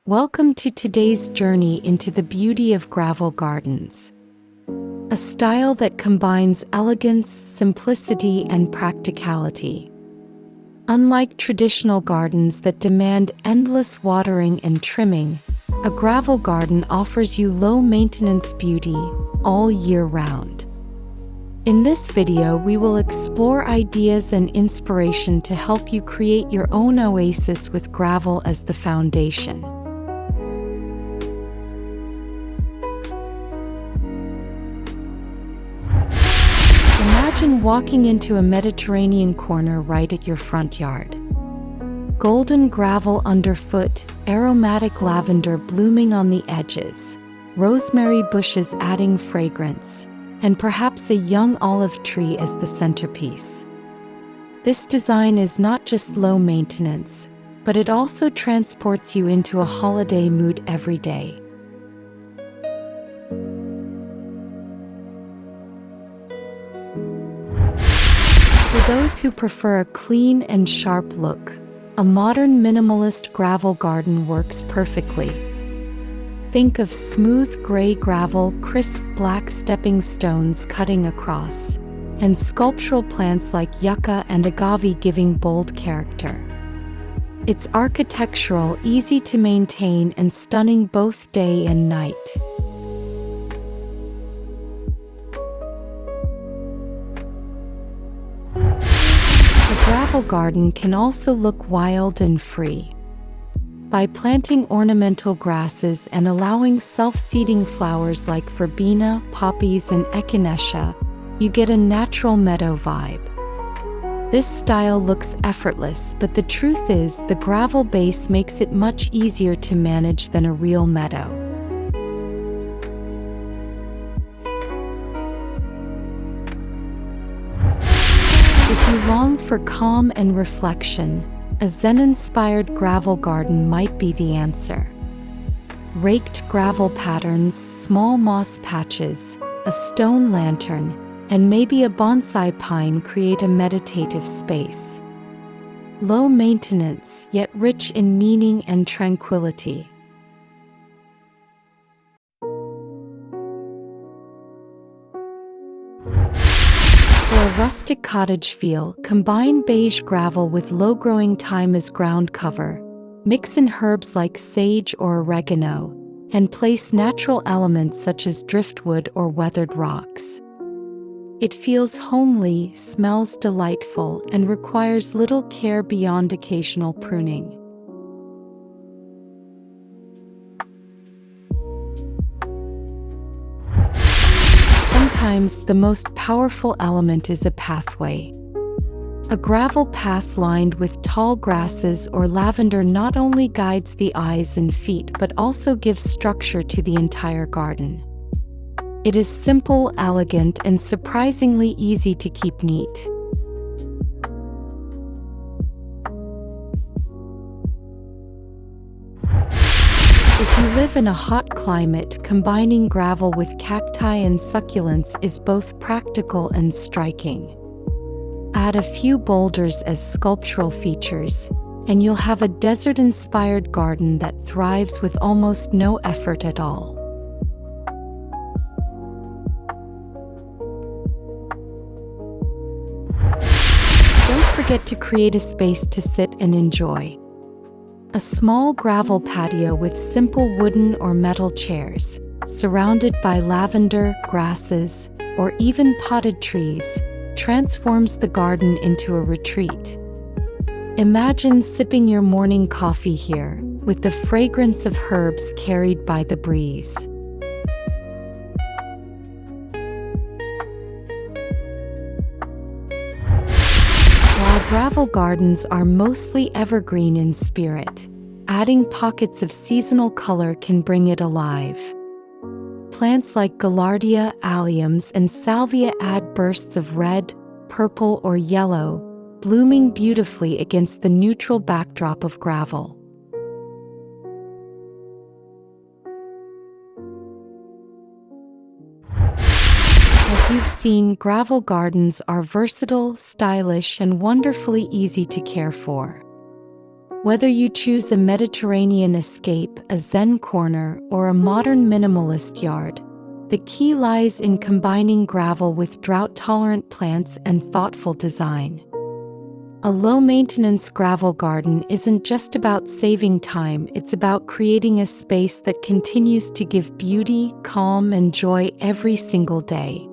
Welcome to today's journey into the beauty of gravel gardens, a style that combines elegance, simplicity, and practicality. Unlike traditional gardens that demand endless watering and trimming, a gravel garden offers you low-maintenance beauty all year round. In this video, we will explore ideas and inspiration to help you create your own oasis with gravel as the foundation. Imagine walking into a Mediterranean corner right at your front yard. Golden gravel underfoot, aromatic lavender blooming on the edges, rosemary bushes adding fragrance, and perhaps a young olive tree as the centerpiece. This design is not just low maintenance, but it also transports you into a holiday mood every day. For those who prefer a clean and sharp look, a modern minimalist gravel garden works perfectly. Think of smooth gray gravel, crisp black stepping stones cutting across, and sculptural plants like yucca and agave giving bold character. It's architectural, easy to maintain, and stunning both day and night. A gravel garden can also look wild and free. By planting ornamental grasses and allowing self-seeding flowers like verbena, poppies, and echinacea, you get a natural meadow vibe. This style looks effortless, but the truth is the gravel base makes it much easier to manage than a real meadow. If you long for calm and reflection, a Zen Inspired gravel garden might be the answer. Raked gravel patterns, small moss patches, a stone lantern, and maybe a bonsai pine create a meditative space. Low maintenance, yet rich in meaning and tranquility. For a rustic cottage feel, combine beige gravel with low-growing thyme as ground cover, mix in herbs like sage or oregano, and place natural elements such as driftwood or weathered rocks. It feels homely, smells delightful, and requires little care beyond occasional pruning. Sometimes the most powerful element is a pathway. A gravel path lined with tall grasses or lavender not only guides the eyes and feet but also gives structure to the entire garden. It is simple, elegant, and surprisingly easy to keep neat. If you live in a hot climate, combining gravel with cacti and succulents is both practical and striking. Add a few boulders as sculptural features, and you'll have a desert-inspired garden that thrives with almost no effort at all. Don't forget to create a space to sit and enjoy. A small gravel patio with simple wooden or metal chairs, surrounded by lavender, grasses, or even potted trees, transforms the garden into a retreat. Imagine sipping your morning coffee here, with the fragrance of herbs carried by the breeze. While gravel gardens are mostly evergreen in spirit, adding pockets of seasonal color can bring it alive. Plants like gaillardia, alliums, and salvia add bursts of red, purple, or yellow, blooming beautifully against the neutral backdrop of gravel. As you've seen, gravel gardens are versatile, stylish, and wonderfully easy to care for. Whether you choose a Mediterranean escape, a Zen corner, or a modern minimalist yard, the key lies in combining gravel with drought-tolerant plants and thoughtful design. A low-maintenance gravel garden isn't just about saving time, it's about creating a space that continues to give beauty, calm, and joy every single day.